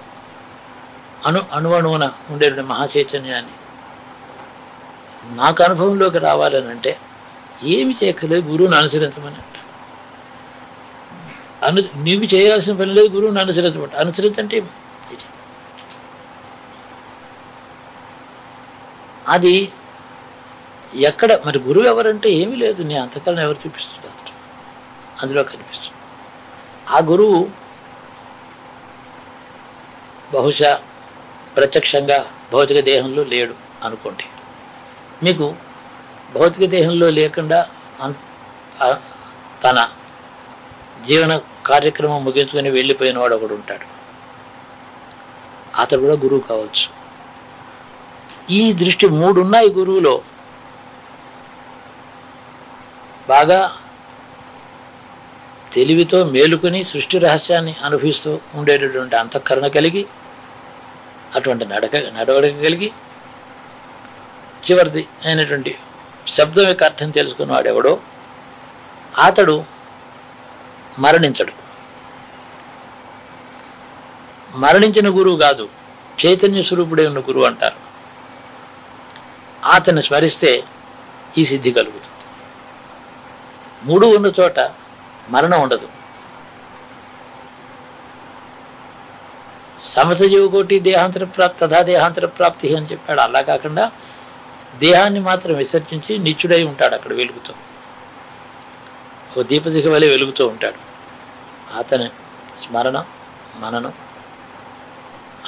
అణువణువున ఉండేటువంటి మహాచైతన్యాన్ని నాకు అనుభవంలోకి రావాలని అంటే ఏమి చేయక్కర్లేదు, గురువుని అనుసరించమని అంటారు. నీవు చేయాల్సిన పని లేదు, గురువుని అనుసరించమంట. అనుసరించంటే ఇది. అది ఎక్కడ మరి గురువు ఎవరంటే ఏమీ లేదు, నీ అంతఃకరణ ఎవరు చూపిస్తున్నారు? అందులో కనిపిస్తుంది. ఆ గురువు బహుశా ప్రత్యక్షంగా భౌతిక దేహంలో లేడు అనుకోండి. మీకు భౌతిక దేహంలో లేకుండా తన జీవన కార్యక్రమం ముగించుకొని వెళ్ళిపోయిన వాడు ఒకడు ఉంటాడు. అతడు కూడా గురువు కావచ్చు. ఈ దృష్టి 3 ఉన్నాయి గురువులో. బాగా తెలివితో మేలుకొని సృష్టి రహస్యాన్ని అనుభవిస్తూ ఉండేటటువంటి అంతఃకరణ కలిగి, అటువంటి నడవడిక కలిగి, చివరిది అయినటువంటి శబ్దం యొక్క అర్థం తెలుసుకున్నవాడు ఎవడో అతడు మరణించడు. మరణించిన గురువు కాదు, చైతన్య స్వరూపుడే ఉన్న గురువు అంటారు. అతన్ని స్మరిస్తే ఈ సిద్ధి కలుగుతుంది. 3 ఉన్న చోట మరణం ఉండదు. సమస్త జీవకోటి దేహాంతర ప్రాప్తి తథా దేహాంతర ప్రాప్తి అని చెప్పాడు. అలా కాకుండా దేహాన్ని మాత్రం విసర్జించి నిత్యుడై ఉంటాడు. అక్కడ వెలుగుతూ ఓ దీపశిఖ వలె వెలుగుతూ ఉంటాడు. అతని స్మరణ, మననం,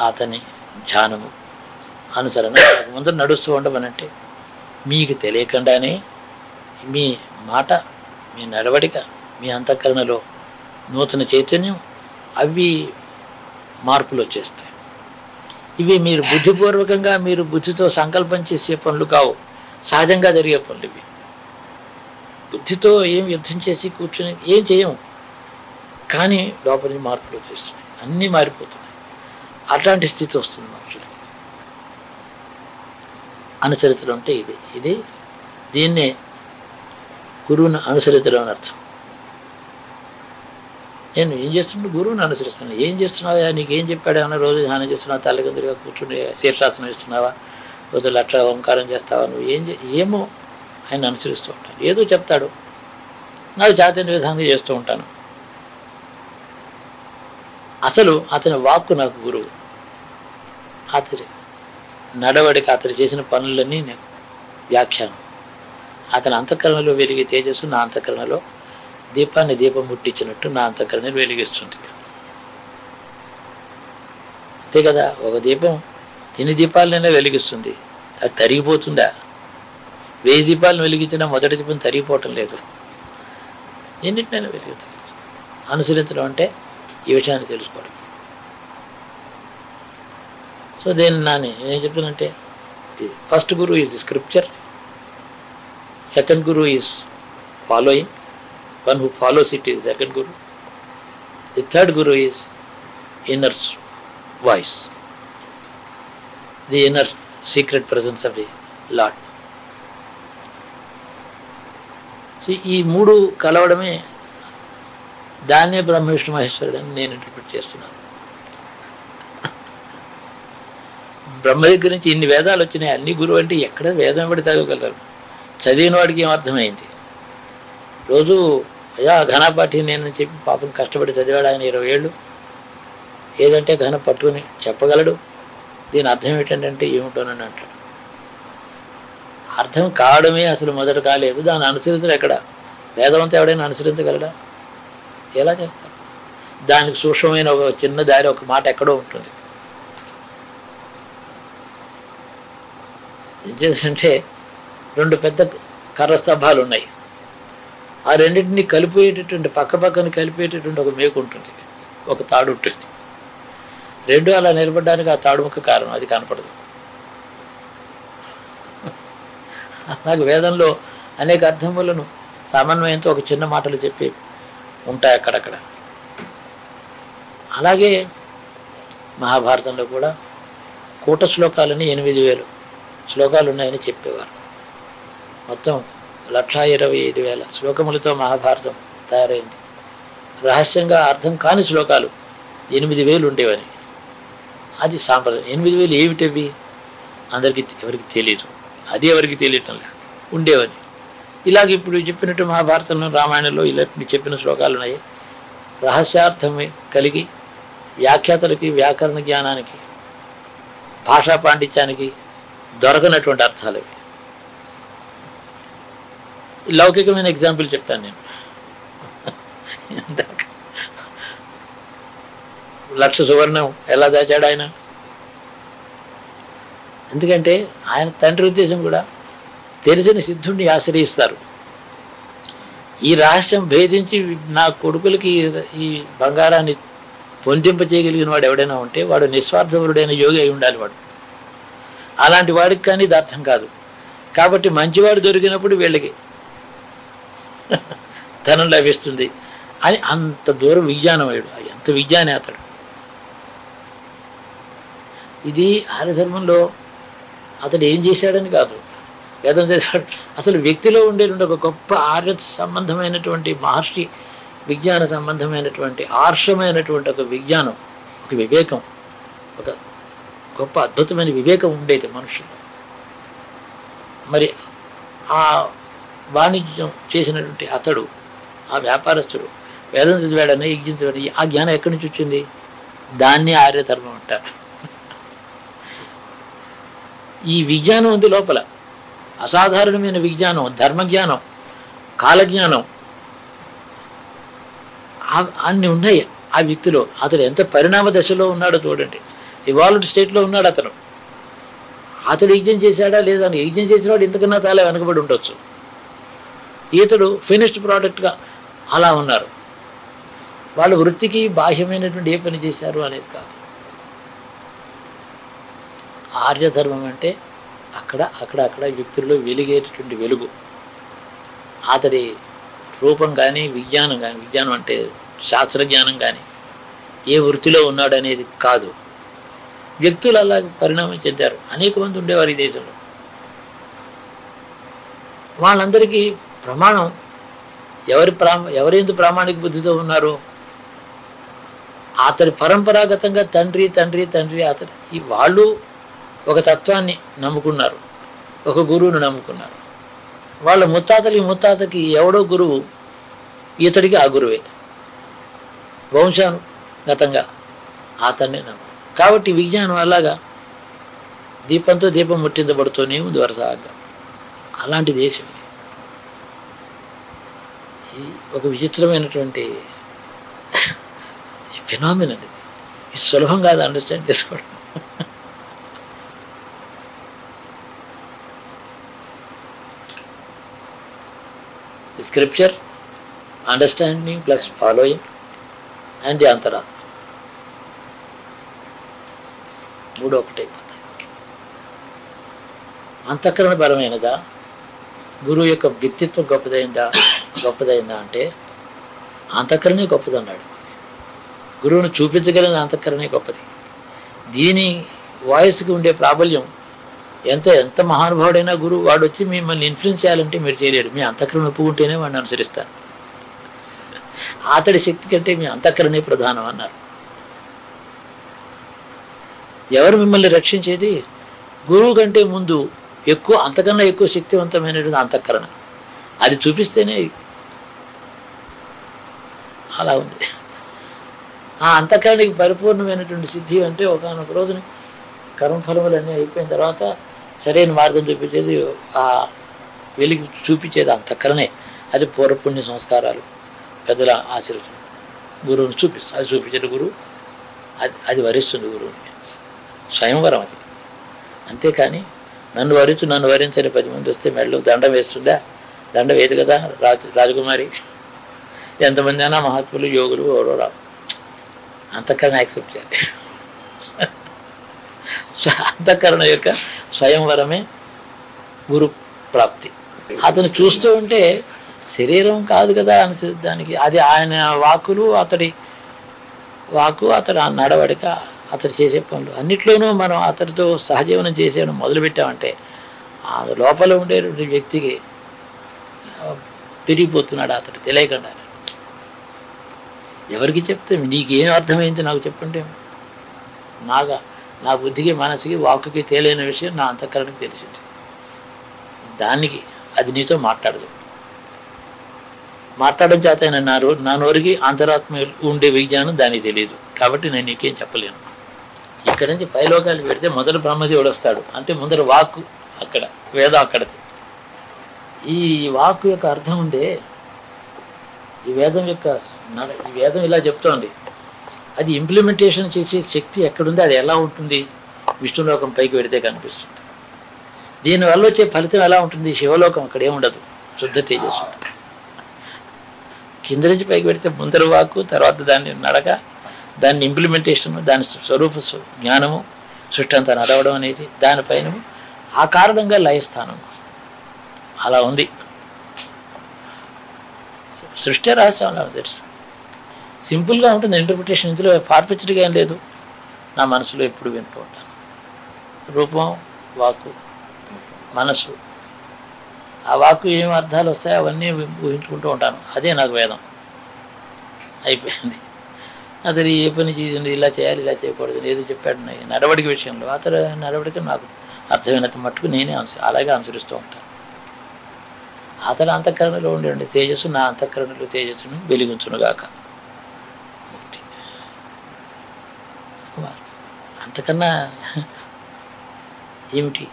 అతని ధ్యానము, అనుసరణ ముందు నడుస్తూ ఉండమనంటే మీకు తెలియకుండానే మీ మాట, మీ నడవడిక, మీ అంతఃకరణలో నూతన చైతన్యం, అవి మార్పులు వచ్చేస్తాయి. ఇవి మీరు బుద్ధిపూర్వకంగా మీరు బుద్ధితో సంకల్పం చేసే పనులు కావు, సహజంగా జరిగే పనులు ఇవి. బుద్ధితో ఏం యుద్ధం చేసి కూర్చొని ఏం చేయము, కానీ లోపలి మార్పులు వచ్చేస్తున్నాయి, అన్నీ మారిపోతున్నాయి. అట్లాంటి స్థితి వస్తుంది మనుషులకి. అనుసరితలు అంటే ఇది దీన్నే గురువుని అనుసరితలు అని అర్థం. నేను ఏం చేస్తున్నాను? గురువుని అనుసరిస్తున్నాను. ఏం చేస్తున్నావా? నీకేం చెప్పాడు? ఏమన్నా రోజు ధ్యానం చేస్తున్నావా? తల్లిదండ్రులుగా కూర్చుని శీర్షాసనం ఇస్తున్నావా? రోజు లక్ష ఓంకారం చేస్తావా? నువ్వు ఏమో ఆయన అనుసరిస్తూ ఉంటాను. ఏదో చెప్తాడు, నాకు చాతన్య విధంగా చేస్తూ ఉంటాను. అసలు అతని వాక్కు నాకు గురువు. అతని నడవడిక, అతను చేసిన పనులన్నీ నేను వ్యాఖ్యానం. అతని అంతఃకరణలో వెలిగే తేజస్సు నా అంతఃకరణలో దీపాన్ని దీపం ముట్టించినట్టు నా అంతఃకరణను వెలిగిస్తుంది. అంతే కదా, ఒక దీపం ఎన్ని దీపాలనైనా వెలిగిస్తుంది. అది తరిగిపోతుందా? 1000 దీపాలను వెలిగించినా మొదటి దీపం తరిగిపోవటం లేదు, ఎన్నిటినైనా వెలుగుతుంది. అనుసరించడం అంటే ఈ విషయాన్ని తెలుసుకోవడం. సో దేన్ని నేను చెప్తానంటే, first Guru is the scripture, second Guru is following, one who follows it is second guru, the third guru is inner voice, the inner secret presence of the Lord. So ఈ 3 కలవడమే దాన్నే బ్రహ్మ విష్ణు మహేశ్వరుడు అని నేను interpret చేస్తున్నాను. బ్రహ్మ దగ్గర నుంచి ఇన్ని వేదాలు వచ్చినాయి, అన్ని గురువు అంటే ఎక్కడ వేదం పడి చదవగలరు? చదివిన వాడికి ఏం అర్థమైంది? రోజు అయ్యా ఘనపాఠి నేను చెప్పి పాపం కష్టపడి చదివాడు ఆయన 20 ఏళ్ళు. ఏదంటే ఘన పట్టుకుని చెప్పగలడు. దీని అర్థం ఏంటంటే ఏమిటోనని అంటాడు. అర్థం కావడమే అసలు మొదట కాలేదు, దాన్ని అనుసరించడం ఎక్కడ? వేదవంతం ఎవడైనా అనుసరించగలడా? ఎలా చేస్తారు? దానికి సూక్ష్మమైన ఒక చిన్న దారి, ఒక మాట ఎక్కడో ఉంటుంది. ఏం చేస్తుంటే 2 పెద్ద కర్ర స్తంభాలు ఉన్నాయి. ఆ రెండింటిని కలిపేటటువంటి పక్కన కలిపేటటువంటి ఒక మేకు ఉంటుంది, ఒక తాడు ఉంటుంది. 2 అలా నిలబడడానికి ఆ తాడు ముక్క కారణం, అది కనపడదు. నాకు వేదంలో అనేక అర్థములను సమన్వయంతో ఒక చిన్న మాటలు చెప్పి ఉంటాయి అక్కడక్కడ. అలాగే మహాభారతంలో కూడా కూట శ్లోకాలని 8000 శ్లోకాలు ఉన్నాయని చెప్పేవారు. మొత్తం 1,25,000 శ్లోకములతో మహాభారతం తయారైంది. రహస్యంగా అర్థం కాని శ్లోకాలు 8,000 ఉండేవని. అది సాంప్రదాయం. 8,000 ఏమిటవి? అందరికీ ఎవరికి తెలియదు, అది ఎవరికి తెలియటం లేదు, ఉండేవని. ఇలాగ ఇప్పుడు చెప్పినట్టు మహాభారతంలో, రామాయణంలో ఇలాంటి చెప్పిన శ్లోకాలు ఉన్నాయి. రహస్యార్థమే కలిగి వ్యాఖ్యాతలకి, వ్యాకరణ జ్ఞానానికి, భాషా పాండిత్యానికి దొరకనటువంటి అర్థాలు ఇవి. లౌకికమైన ఎగ్జాంపుల్ చెప్పాను నేను. లక్ష సువర్ణం ఎలా దాచాడు ఆయన? ఎందుకంటే ఆయన తండ్రి ఉద్దేశం కూడా తెలిసిన సిద్ధుడిని ఆశ్రయిస్తారు. ఈ రహస్యం భేదించి నా కొడుకులకి ఈ బంగారాన్ని పొందింపచేయగలిగిన వాడు ఎవడైనా ఉంటే వాడు నిస్వార్థపరుడైన యోగి అయి ఉండాలి. వాడు అలాంటి వాడికి కానీ ఇది అర్థం కాదు. కాబట్టి మంచివాడు దొరికినప్పుడు వీళ్ళకి ధనం లభిస్తుంది అని అంత దూరం విజ్ఞానమయ్యాడు. ఎంత విజ్ఞాని అతడు. ఇది ఆర్యధర్మంలో అతడు ఏం చేశాడని కాదు, వేదం చేశాడు. అసలు వ్యక్తిలో ఉండేటువంటి ఒక గొప్ప ఆర్య సంబంధమైనటువంటి మహర్షి విజ్ఞాన సంబంధమైనటువంటి ఆర్షమైనటువంటి ఒక విజ్ఞానం, ఒక వివేకం, ఒక గొప్ప అద్భుతమైన వివేకం ఉండేది మనుషులు. మరి ఆ వాణిజ్యం చేసినటువంటి అతడు, ఆ వ్యాపారస్తుడు వేదం చదివాడని యజ్ఞించబడి ఆ జ్ఞానం ఎక్కడి నుంచి వచ్చింది? దాన్ని ఆర్యధర్మం అంటారు. ఈ విజ్ఞానం ఉంది లోపల, అసాధారణమైన విజ్ఞానం, ధర్మజ్ఞానం, కాలజ్ఞానం అన్ని ఉన్నాయి ఆ వ్యక్తిలో. అతడు ఎంత పరిణామ దశలో ఉన్నాడో చూడండి. ఇవాల్వ్డ్ స్టేట్లో ఉన్నాడు అతను. అతడు యజ్ఞం చేశాడా లేదా అని, యజ్ఞం చేసినవాడు ఇంతకన్నా చాలా వెనకబడి ఉండొచ్చు. ఇతడు ఫినిష్డ్ ప్రోడక్ట్గా అలా ఉన్నారు. వాళ్ళ వృత్తికి బాహ్యమైనటువంటి ఏ పని చేశారు అనేది కాదు. ఆర్యధర్మం అంటే అక్కడ వ్యక్తుల్లో వెలిగేటటువంటి వెలుగు. అతడి రూపం కానీ విజ్ఞానం కానీ, విజ్ఞానం అంటే శాస్త్రజ్ఞానం కానీ ఏ వృత్తిలో ఉన్నాడు అనేది కాదు. వ్యక్తులు అలా పరిణామం చెందారు. అనేక మంది ఉండేవారు ఈ దేశంలో. వాళ్ళందరికీ ప్రమాణం ఎవరెందు ప్రామాణిక బుద్ధితో ఉన్నారు? అతడి పరంపరాగతంగా తండ్రి అతడి వాళ్ళు ఒక తత్వాన్ని నమ్ముకున్నారు, ఒక గురువును నమ్ముకున్నారు. వాళ్ళ ముత్తాతకి ఎవడో గురువు, ఇతడికి ఆ గురువే వంశానుగతంగా అతన్నే నమ్ము. కాబట్టి విజ్ఞానం అలాగా దీపంతో దీపం ముట్టించబడుతూనే ఉంది వరుసగా. అలాంటి దేశం ఇది. ఒక విచిత్రమైనటువంటి ఫినామినన్ ఇది. ఇది సులభం కాదు అండర్స్టాండ్ చేసుకోవడం. Scripture, understanding plus following and the అంతరాత్మ, మూడు ఒకటైపోతాయి. అంతఃకరణపరమైనదా, గురువు యొక్క వ్యక్తిత్వం గొప్పదైందా అంటే అంతఃకరణే గొప్పదన్నాడు. గురువును చూపించగలిగిన అంతఃకరణే గొప్పది. దీని వాయిస్కి ఉండే ప్రాబల్యం ఎంత మహానుభావుడైనా గురువు వాడు వచ్చి మిమ్మల్ని ఇన్ఫ్లుయెన్స్ చేయాలంటే మీరు చేయలేరు. మీ అంతఃకరణ ఒప్పుకుంటేనే వాడిని అనుసరిస్తారు. అతడి శక్తి కంటే మీ అంతఃకరణే ప్రధానం అన్నారు. ఎవరు మిమ్మల్ని రక్షించేది? గురువు కంటే ముందు అంతకన్నా ఎక్కువ శక్తివంతమైనటువంటి అంతఃకరణ. అది చూపిస్తేనే అలా ఉంది. ఆ అంతఃకరణకి పరిపూర్ణమైనటువంటి సిద్ధి అంటే ఒకనొక రోజున కర్మఫలములన్నీ అయిపోయిన తర్వాత సరైన మార్గం చూపించేది, ఆ వెలిగి చూపించేది అంతఃకరణే. అది పూర్వపుణ్య సంస్కారాలు, పెద్దల ఆశీర్వచనం, గురువుని చూపిస్తుంది. అది చూపించే గురువు, అది వరిస్తుంది గురువుని. స్వయంవరం అది. అంతేకాని నన్ను వరించని 10 మంది వస్తే మెడలో దండం వేస్తుందా? దండం వేయదు కదా రాజకుమారి. ఎంతమంది అయినా మహాత్ములు, యోగులు ఎవరో రావు. అంతఃకరణ యాక్సెప్ట్ చేయాలి. అంతఃకరణ యొక్క స్వయంవరమే గురు ప్రాప్తి. అతను చూస్తూ ఉంటే శరీరం కాదు కదా అని దానికి, అది ఆయన వాక్కు, అతడి నడవడిక, అతడు చేసే పనులు అన్నిట్లోనూ మనం అతడితో సహజీవనం చేసేయడం మొదలుపెట్టామంటే ఆ లోపల ఉండేటువంటి వ్యక్తికి పెరిగిపోతున్నాడు అతడు తెలియకుండా. ఎవరికి చెప్తే నీకేం అర్థమైంది నాకు చెప్పండి. నా బుద్ధికి, మనసుకి, వాక్కుకి తేలైన విషయం నా అంతఃకరణకి తెలిసింది. దానికి అది నీతో మాట్లాడడం చేత నా నోరికి అంతరాత్మ ఉండే విజ్ఞానం దానికి తెలియదు. కాబట్టి నేను నీకేం చెప్పలేను. ఇక్కడ నుంచి పైలోకాలు పెడితే మొదలు బ్రహ్మదేవుడు వస్తాడు. అంటే ముందర వాక్కు అక్కడ, వేదం అక్కడది. ఈ వాక్కు యొక్క అర్థం ఉందే ఈ వేదం యొక్క ఈ వేదం ఇలా చెప్తోంది. అది ఇంప్లిమెంటేషన్ చేసే శక్తి ఎక్కడుంది, అది ఎలా ఉంటుంది, విష్ణులోకం పైకి వెడితే కనిపిస్తుంది. దీనివల్ల వచ్చే ఫలితం ఎలా ఉంటుంది, శివలోకం అక్కడ ఏముండదు, శుద్ధ తేజస్సు. కింద నుంచి పైకి పెడితే ముందర వాక్కు, తర్వాత దాన్ని నడక, దాన్ని ఇంప్లిమెంటేషన్, దాని స్వరూప జ్ఞానము, సృష్టి అంతా నడవడం అనేది, దానిపైన ఆ కారణంగా లయస్థానం అలా ఉంది. సృష్టి రహస్యం అలా తెలుసు. సింపుల్గా ఉంటుంది ఇంటర్ప్రిటేషన్. ఇందులో ఫార్ఫెచ్డ్గా ఏం లేదు. నా మనసులో ఎప్పుడు వింటూ ఉంటాను. రూపం, వాక్కు, మనసు. ఆ వాక్కు ఏం అర్థాలు వస్తాయో అవన్నీ ఊహించుకుంటూ ఉంటాను. అదే నాకు వేదం. అయిపోయింది. అతను ఏ పని చేసింది, ఇలా చేయాలి, ఇలా చేయకూడదు, ఏదో చెప్పాడు నడవడిక విషయంలో. అతను నడవడిక నాకు అర్థమైనంత మట్టుకు నేనే అలాగే అనుసరిస్తూ ఉంటాను. అతను అంతఃకరణలో ఉండే తేజస్సు నా అంతఃకరణలో తేజస్సును వెలిగించునుగాక. అంతకన్నా ఏమిటి?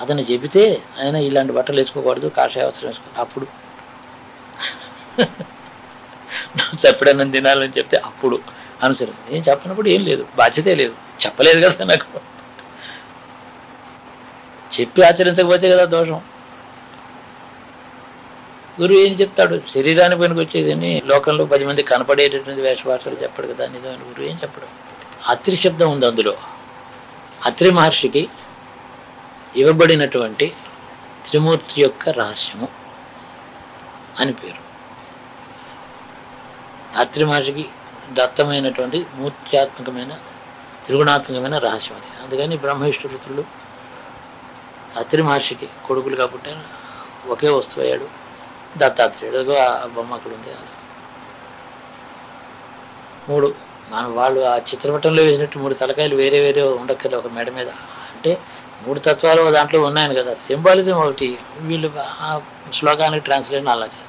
అతను చెబితే ఆయన ఇలాంటి బట్టలు వేసుకోకూడదు, కాషాయ వస్త్రం వేసుకోకూడదు. అప్పుడు నువ్వు చెప్పడని తినాలని చెప్తే అప్పుడు అనుసరణ. ఏం చెప్పినప్పుడు ఏం లేదు, బాధ్యతే లేదు. చెప్పలేదు కదా నాకు. చెప్పి ఆచరించకపోతే కదా దోషం. గురువు ఏం చెప్తాడు? శరీరానికి పనికి వచ్చేదని లోకంలో 10 మంది కనపడేటటువంటి వేషభాషలు చెప్పడు కదా. నిజమైన గురువు ఏం చెప్పడు. అత్రి శబ్దం ఉంది అందులో. అత్రి మహర్షికి ఇవ్వబడినటువంటి త్రిమూర్తి యొక్క రహస్యము అని పేరు. అత్రి మహర్షికి దత్తమైనటువంటి మూర్త్యాత్మకమైన త్రిగుణాత్మకమైన రహస్యం అది. అందుకని బ్రహ్మవిష్ణురుతులు అత్రి మహర్షికి కొడుకులుగా పుట్టారు. ఒకే వస్తువు అయ్యాడు దత్తాత్రేయుడు. ఆ బొమ్మ అక్కడ ఉంది. అలా 3 వాళ్ళు ఆ చిత్రపటంలో వేసినట్టు 3 తలకాయలు వేరే వేరే ఉండక్కర్లే ఒక మెడ మీద. అంటే 3 తత్వాలు దాంట్లో ఉన్నాయని కదా. సింబాలిజం ఒకటి. వీళ్ళు ఆ శ్లోకానికి ట్రాన్స్లేషన్ అలా చేస్తారు.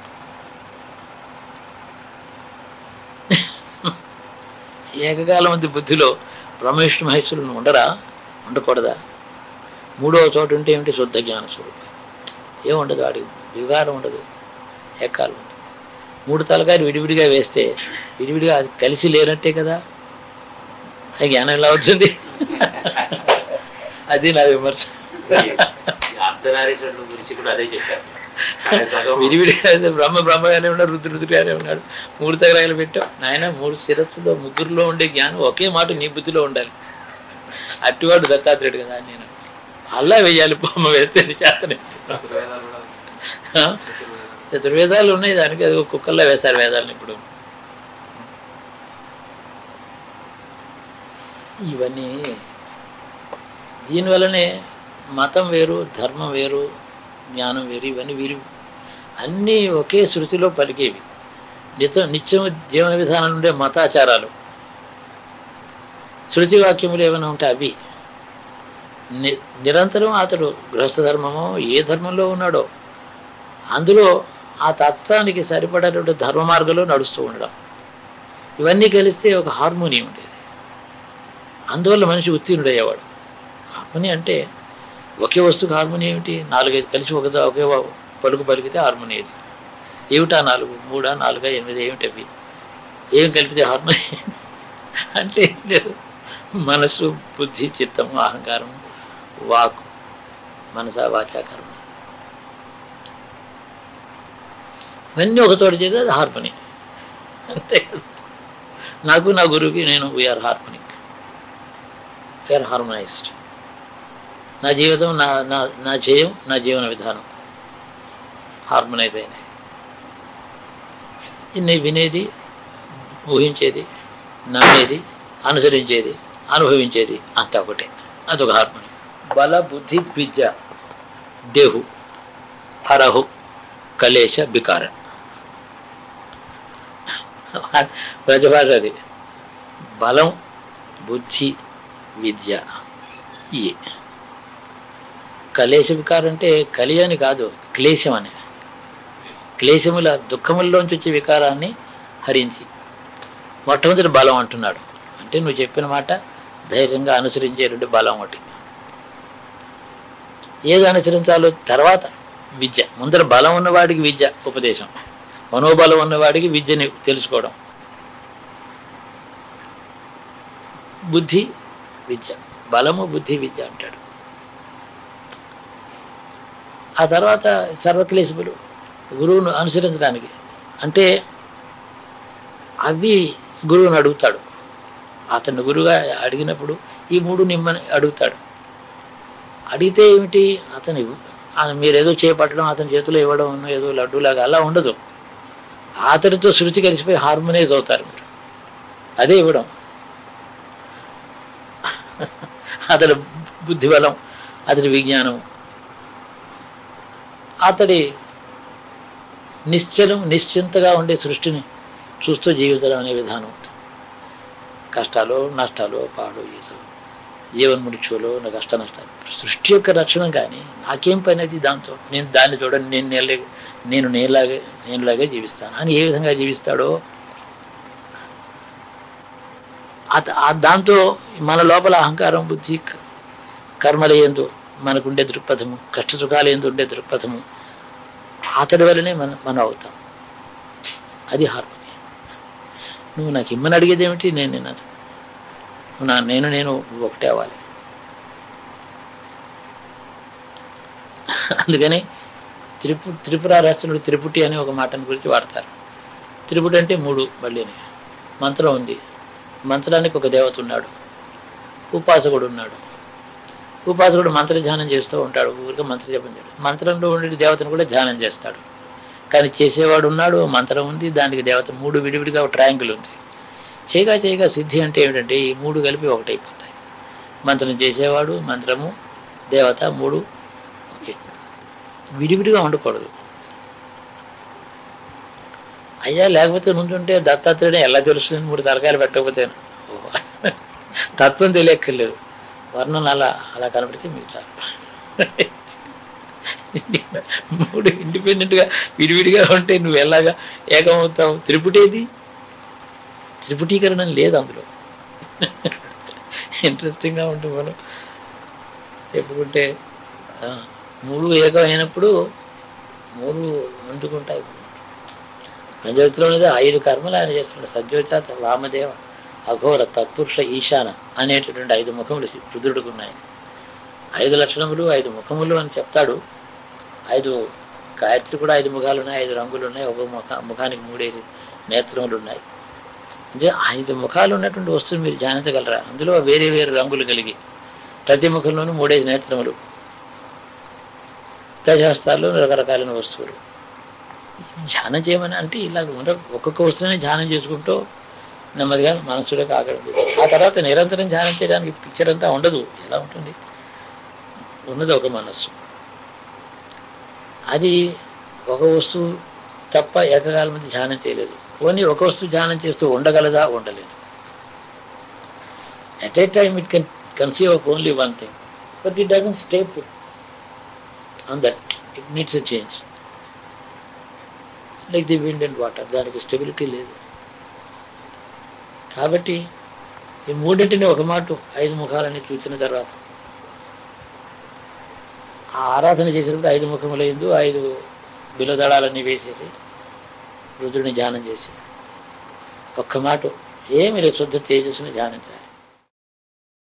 ఏకకాలం మంది బుద్ధిలో బ్రహ్మవిష్ణు మహేశ్వరులను ఉండకూడదా? 3వ చోటు ఉంటే ఏమిటి? శుద్ధ జ్ఞాన స్వరూపం. ఏముండదు, వాడికి వికారం ఉండదు, ఏకాలం ఉండదు. 3 తలకాయలు విడివిడిగా వేస్తే విడివిడిగా అది కలిసి లేనట్టే కదా. అది జ్ఞానం ఎలా అవుతుంది? అది నా విమర్శ. గురించి కూడా అదే చెప్పారు. విడివిడిగా బ్రహ్మగానే ఉన్నాడు, రుద్రుడిగానే ఉన్నాడు. 3 తలకాయలు పెట్టావు నాయన. 3 శిరస్సులో ముగ్గురులో ఉండే జ్ఞానం ఒకే మాట నీ బుద్ధిలో ఉండాలి. అట్టివాడు దత్తాత్రేయుడు కదా. నేను అల్లా వేయాలి, బొమ్మ వేస్తే చేతనే. చతుర్వేదాలు ఉన్నాయి దానికి. అది కుక్కల్లో వేస్తారు వేదాలను. ఇప్పుడు ఇవన్నీ దీనివల్లనే మతం వేరు, ధర్మం వేరు, జ్ఞానం వేరు. ఇవన్నీ వీరు అన్నీ ఒకే శృతిలో పలికేవి. నిత్యం జీవన విధానం ఉండే మతాచారాలు, శృతి వాక్యములు ఏమైనా ఉంటే అవి నిరంతరం అతడు గృహస్థ ధర్మమో ఏ ధర్మంలో ఉన్నాడో అందులో ఆ తత్వానికి సరిపడేటువంటి ధర్మ మార్గంలో నడుస్తూ ఉండడం. ఇవన్నీ కలిస్తే ఒక హార్మోనియం ఉండేది. అందువల్ల మనిషి ఉత్తీర్ణుడయ్యేవాడు. హార్మోని అంటే ఒకే వస్తువుకి హార్మోని ఏమిటి? 4-5 కలిసి ఒకే పలుకు పలికితే హార్మోని ఏది? ఏమిటా 4, 3, 4, 8 ఏమిటి అవి? ఏం కలిపితే హార్మోని అంటే ఏం లేదు. మనసు, బుద్ధి, చిత్తము, అహంకారం, వాక్, మనస, వాచాకర్మ ఇవన్నీ ఒక చోట చేస్తే అది హార్మోని. అంతే కదా. నాకు నా గురువుకి నేను వీఆర్ హార్మోనిక్, వీఆర్ హార్మోనైజ్డ్. నా జీవితం, నా జయం, నా జీవన విధానం హార్మోనైజ్ అయినాయి. ఇన్ని వినేది, ఊహించేది, నమ్మేది, అనుసరించేది, అనుభవించేది అంతా ఒకటే. అదొక హార్మోని. బల, బుద్ధి, విద్య, దేహు, హరహు, కలేశ, వికార. ప్రజభాష అది. బలం, బుద్ధి, విద్య, ఈ కలేశ వికారం అంటే కలి అని కాదు, క్లేశం అని. క్లేశముల దుఃఖముల్లోంచి వచ్చే వికారాన్ని హరించి మొట్టమొదటి బలం అంటున్నాడు. అంటే నువ్వు చెప్పిన మాట ధైర్యంగా అనుసరించేటువంటి బలం ఒకటి. ఏది అనుసరించాలో తర్వాత విద్య. ముందర బలం ఉన్నవాడికి విద్య ఉపదేశం, మనోబలం ఉన్నవాడికి విద్యని తెలుసుకోవడం. బుద్ధి విద్య, బలము బుద్ధి విద్య అంటాడు. ఆ తర్వాత సర్వక్లేశములు గురువును అనుసరించడానికి, అంటే అవి గురువుని అడుగుతాడు. అతన్ని గురువుగా అడిగినప్పుడు ఈ మూడు నిమ్మని అడుగుతాడు. అడిగితే ఏమిటి, అతని మీరేదో చేపట్టడం, అతని చేతిలో ఇవ్వడం, ఏదో లడ్డూలాగా అలా ఉండదు. అతనితో శృతి కలిసిపోయి హార్మోనైజ్ అవుతారు మీరు, అదే ఇవ్వడం. అతడి బుద్ధిబలం, అతడి విజ్ఞానం, అతడి నిశ్చింతగా ఉండే సృష్టిని చూస్తూ జీవితం అనే విధానం. కష్టాలు నష్టాలు, పాడు ఈతలు, జీవన్మృత్యువులు, కష్ట నష్టాలు, సృష్టి యొక్క రక్షణ. కానీ నాకేం పని అది దాంతో, నేను దాన్ని చూడండి, నేనులాగే జీవిస్తాను అని ఏ విధంగా జీవిస్తాడో దాంతో మన లోపల అహంకారం, బుద్ధి, కర్మల యందు మనకుండే దృక్పథము, కష్ట సుఖాల యందు ఉండే దృక్పథము, అతడి వల్లనే మనం అవుతాం. అది హార్మోని. నువ్వు నాకు ఇమ్మని అడిగేది ఏమిటి, నేను ఒకటే అవ్వాలి. అందుకని త్రిపురారచనుడు త్రిపుటి అనే ఒక మాటను గురించి వాడతారు. త్రిపుటి అంటే మూడు, మళ్ళీ మంత్రం ఉంది, మంత్రానికి ఒక దేవత ఉన్నాడు, ఉపాసకుడు ఉన్నాడు. ఉపాసకుడు మంత్ర ధ్యానం చేస్తూ ఉంటాడు, ఊరికే మంత్ర జపం చేయడు. మంత్రంలో ఉండే దేవతను కూడా ధ్యానం చేస్తాడు. కానీ చేసేవాడు ఉన్నాడు, మంత్రం ఉంది, దానికి దేవత, మూడు విడివిడిగా ఒక ట్రయాంగిల్ ఉంది. చేయగా సిద్ధి అంటే ఏమిటంటే ఈ మూడు కలిపి ఒకటైపోతాయి. మంత్రం చేసేవాడు, మంత్రము, దేవత, మూడు ఓకే, విడివిడిగా ఉండకూడదు. అయ్యా లేకపోతే ముందుంటే దత్తాత్రేయుడు ఎలా తెలుస్తుంది, మూడు తరకాయలు పెట్టకపోతే తత్వం తెలియక్కర్లేదు, వర్ణన అలా కనపడితే మీకు చాలు. మూడు ఇండిపెండెంట్గా విడివిడిగా ఉంటే నువ్వు ఎలాగా ఏకమవుతావు? త్రిపుటీకరణం లేదు అందులో. ఇంట్రెస్టింగ్గా ఉంటుంది. మనం చెప్పుకుంటే మూడు ఏకమైనప్పుడు మూడు అందుకుంటాయి. పంచవృత్తిలోనేది 5 కర్మలు ఆయన చేస్తున్నాడు. సజ్జోచాత, వామదేవ, అఘోర, తత్పురుష, ఈశాన అనేటటువంటి 5 ముఖములు రుద్రుడికి ఉన్నాయి. 5 లక్షణములు 5 ముఖములు అని చెప్తాడు. 5 గాయత్రి కూడా 5 ముఖాలు ఉన్నాయి, 5 రంగులు ఉన్నాయి, ఒక ముఖానికి 3 నేత్రములు ఉన్నాయి. అంటే 5 ముఖాలు ఉన్నటువంటి వస్తువులు మీరు ధ్యానించగలరా? అందులో వేరే వేరే రంగులు కలిగి, ప్రతి ముఖంలోనూ 3 నేత్రములు, దశాస్తాల్లో రకరకాలైన వస్తువులు. ధ్యానం చేయమని అంటే ఇలా ఒక్కొక్క వస్తువుని ధ్యానం చేసుకుంటూ నెమ్మదిగా మనసులోకి ఆగడం. ఆ తర్వాత నిరంతరం ధ్యానం చేయడానికి పిక్చర్ అంతా ఉండదు. ఎలా ఉంటుంది? ఉన్నది ఒక మనస్సు. అది ఒక వస్తువు తప్ప ఏకకాలం మీద ధ్యానం చేయలేదు. పోనీ ఒక వస్తువు ధ్యానం చేస్తూ ఉండగలదా? ఉండలేదు. At a time it can conceive of only one thing, but it doesn't stay put on that. It needs a change, like the wind and water. దానికి స్టెబిలిటీ లేదు. కాబట్టి ఈ మూడింటిని ఒక మాట 5 ముఖాలని చూసిన తర్వాత ఆ ఆరాధన చేసినప్పుడు 5 ముఖముల యందు 5 బిలదళాలన్నీ వేసేసి రుద్రుడిని ధ్యానం చేసి ఒక్క మాట ఏమి శుద్ధ తేజస్సుని ధ్యానం చేయాలి.